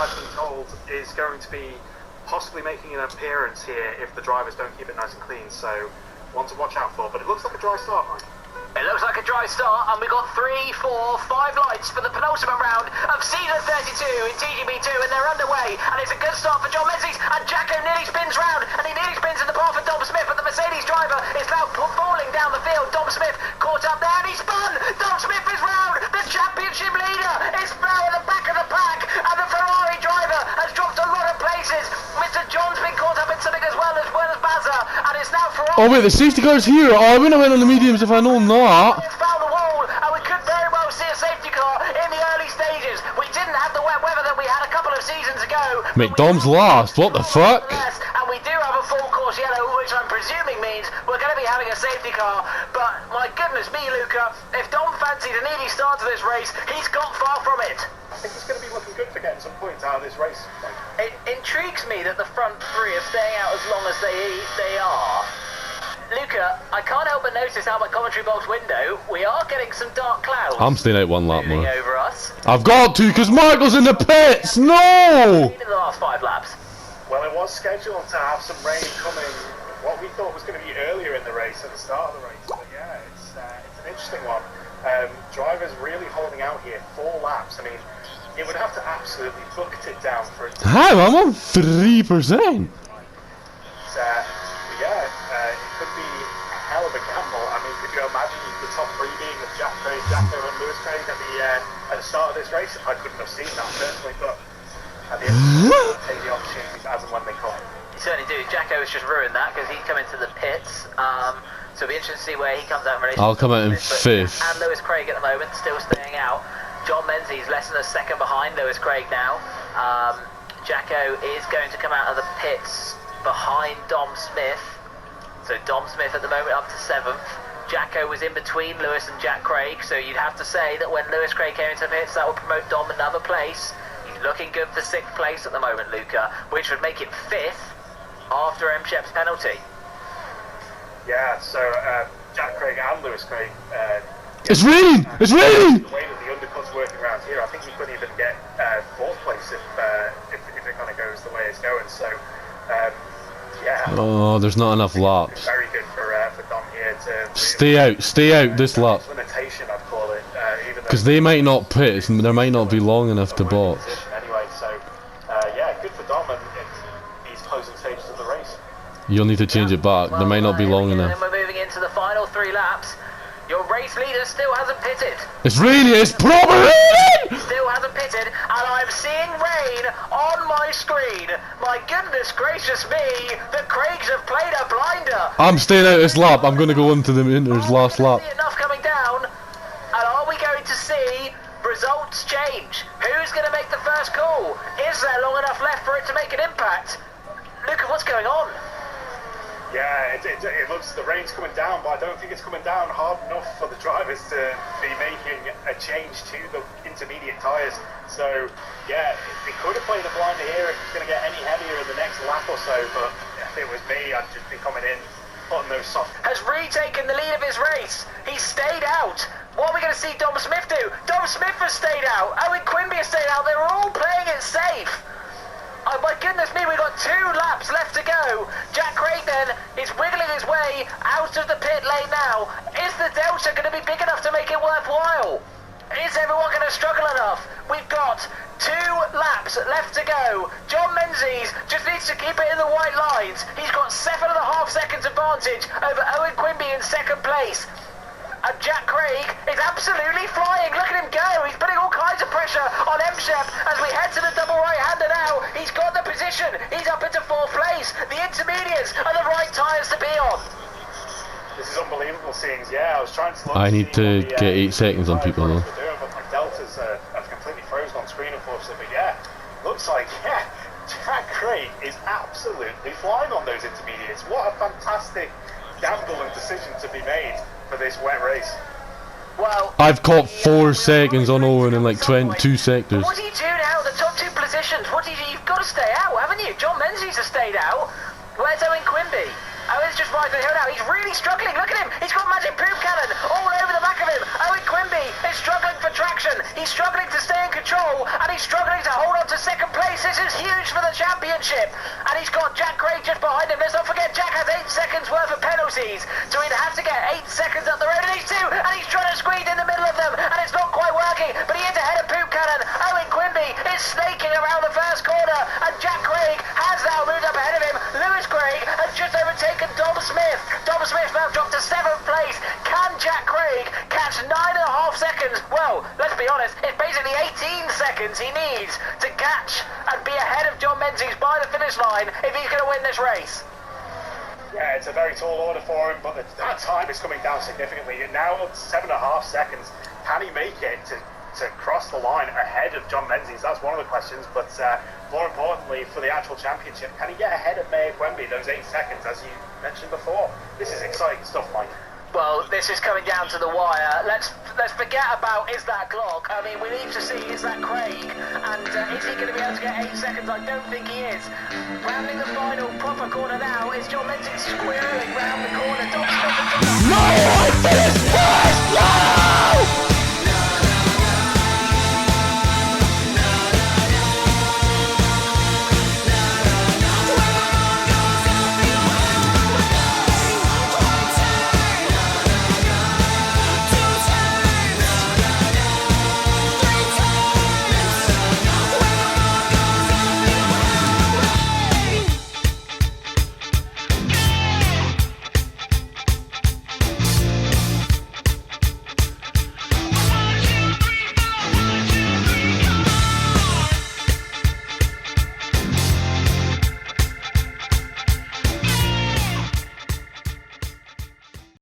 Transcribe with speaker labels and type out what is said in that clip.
Speaker 1: I've been told, is going to be possibly making an appearance here if the drivers don't keep it nice and clean. So, one to watch out for. But it looks like a dry start, Mike.
Speaker 2: It looks like a dry start, and we've got 3, 4, 5 lights for the penultimate round of season 32 in TGB2, and they're underway, and it's a good start for John Menzies, and Jacko nearly spins round, and he nearly spins in the path of Dom Smith, but the Mercedes driver is now falling down the field. Dom Smith caught up there, and he spun! Dom Smith is round! The championship leader is now at the back of the pack, and the Ferrari driver has dropped a lot of places. Mr. John's been caught up in something as well as Baza, and it's now Ferrari.
Speaker 3: Oh wait, the safety car's here. Oh, I wouldn't have went on the mediums if I'd known that.
Speaker 2: It's found the wall, and we could very well see a safety car in the early stages. We didn't have the wet weather that we had a couple of seasons ago.
Speaker 3: Mate, Dom's last. What the fuck?
Speaker 2: And we do have a full course yellow, which I'm presuming means we're going to be having a safety car. But my goodness me, Luca, if Dom fancied an easy start to this race, he's got far from it.
Speaker 1: I think it's going to be looking good for getting some points out of this race.
Speaker 2: It intrigues me that the front three are staying out as long as they are. Luca, I can't help but notice out my commentary box window, we are getting some dark clouds.
Speaker 3: I'm staying out one lap more.
Speaker 2: Over us.
Speaker 3: I've got to, because Michael's in the pits! No!
Speaker 2: In the last 5 laps.
Speaker 1: Well, it was scheduled to have some rain coming, what we thought was going to be earlier in the race, at the start of the race. But yeah, it's an interesting one. Drivers really holding out here, 4 laps. I mean, it would have to absolutely bucket it down for it to...
Speaker 3: How? I'm on 3%.
Speaker 1: Yeah, it could be a hell of a gamble. I mean, could you imagine the top 3 being with Jack Craig, Jacko and Lewis Craig at the start of this race? I couldn't have seen that personally, but at the end of the day, we'll take the opportunities as and when they come.
Speaker 2: You certainly do. Jacko has just ruined that because he's come into the pits. So it'll be interesting to see where he comes out in relation.
Speaker 3: I'll come out in 5th.
Speaker 2: And Lewis Craig at the moment, still staying out. John Menzies less than a second behind Lewis Craig now. Jacko is going to come out of the pits behind Dom Smith. So Dom Smith at the moment up to 7th. Jacko was in between Lewis and Jack Craig, so you'd have to say that when Lewis Craig came into the pits, that would promote Dom another place. He's looking good for 6th place at the moment, Luca, which would make it 5th after M. Shep's penalty.
Speaker 1: Yeah, so Jack Craig and Lewis Craig...
Speaker 3: It's raining! It's raining!
Speaker 1: The way that the undercut's working around here, I think he couldn't even get 4th place if it kind of goes the way it's going, so... yeah.
Speaker 3: Oh, there's not enough laps.
Speaker 1: Very good for Dom here to...
Speaker 3: Stay out this lap.
Speaker 1: Limitation, I'd call it.
Speaker 3: Because they might not pit, and there might not be long enough to box.
Speaker 1: Anyway, so, yeah, good for Dom, and he's closing stages of the race.
Speaker 3: You'll need to change it back, there might not be long enough.
Speaker 2: And we're moving into the final 3 laps. Your race leader still hasn't pitted.
Speaker 3: It's raining, it's proper raining!
Speaker 2: Still hasn't pitted, and I'm seeing rain on my screen. My goodness gracious me, the Craigs have played a blinder.
Speaker 3: I'm staying out this lap, I'm going to go into the Inter's last lap.
Speaker 2: Enough coming down, and are we going to see results change? Who's going to make the first call? Is there long enough left for it to make an impact? Luca, what's going on?
Speaker 1: Yeah, it looks, the rain's coming down, but I don't think it's coming down hard enough for the drivers to be making a change to the intermediate tyres. So, yeah, they could have played a blinder here if it's going to get any heavier in the next lap or so, but if it was me, I'd just be coming in, putting those soft...
Speaker 2: Has retaken the lead of his race. He's stayed out. What are we going to see Dom Smith do? Dom Smith has stayed out. Owen Quimby has stayed out. They were all playing it safe. Oh my goodness me, we've got 2 laps left to go. Jack Craig then is wiggling his way out of the pit lane now. Is the delta going to be big enough to make it worthwhile? Is everyone going to struggle enough? We've got 2 laps left to go. John Menzies just needs to keep it in the white lines. He's got 7.5 seconds advantage over Owen Quimby in 2nd place. And Jack Craig is absolutely flying. Look at him go. He's putting all kinds of pressure on M. Shep as we head to the double right-hander now. He's got the position. He's up into 4th place. The intermediates are the right tyres to be on.
Speaker 1: This is unbelievable scenes. Yeah, I was trying to look.
Speaker 3: I need to get 8 seconds on people though.
Speaker 1: But my deltas have completely frozen on screen, unfortunately. But yeah, looks like, yeah, Jack Craig is absolutely flying on those intermediates. What a fantastic gamble and decision to be made for this wet race.
Speaker 2: Well,
Speaker 3: I've caught 4 seconds on Owen in like 22 sectors.
Speaker 2: What do you do now? The top 2 positions. What do you do? You've got to stay out, haven't you? John Menzies has stayed out. Where's Owen Quimby? Owen's just rising the hill now. He's really struggling. Look at him. He's got magic poop cannon all over the back of him. Owen Quimby is struggling for traction. He's struggling to stay in control, and he's struggling to hold on to 2nd place. This is huge for the championship. And he's got Jack Craig just behind him. Let's not forget, Jack has 8 seconds worth of penalties. So he'd have to get 8 seconds up the road. And he's 2. And he's trying to squeeze in the middle of them. And it's not quite working. But he is ahead of Poop Cannon. Owen Quimby is snaking around the first corner. And Jack Craig has now moved up ahead of him. Lewis Craig has just overtaken Dom Smith. Dom Smith now dropped to 7th place. Can Jack Craig catch 9.5 seconds? Well, let's be honest, it's basically 18 seconds he needs to catch and be ahead of John Menzies by the finish line if he's going to win this race.
Speaker 1: Yeah, it's a very tall order for him, but that time is coming down significantly. Now 7.5 seconds. Can he make it to cross the line ahead of John Menzies? That's one of the questions, but more importantly for the actual championship, can he get ahead of Mayor Quimby those 8 seconds, as you mentioned before? This is exciting stuff, Mike.
Speaker 2: Well, this is coming down to the wire. Let's forget about is that Glock. I mean, we need to see is that Craig, and is he going to be able to get 8 seconds? I don't think he is. Rounding the final proper corner now is John Menzies squirreling round the corner. Dom Smith and Dom
Speaker 3: No, I finished first! No!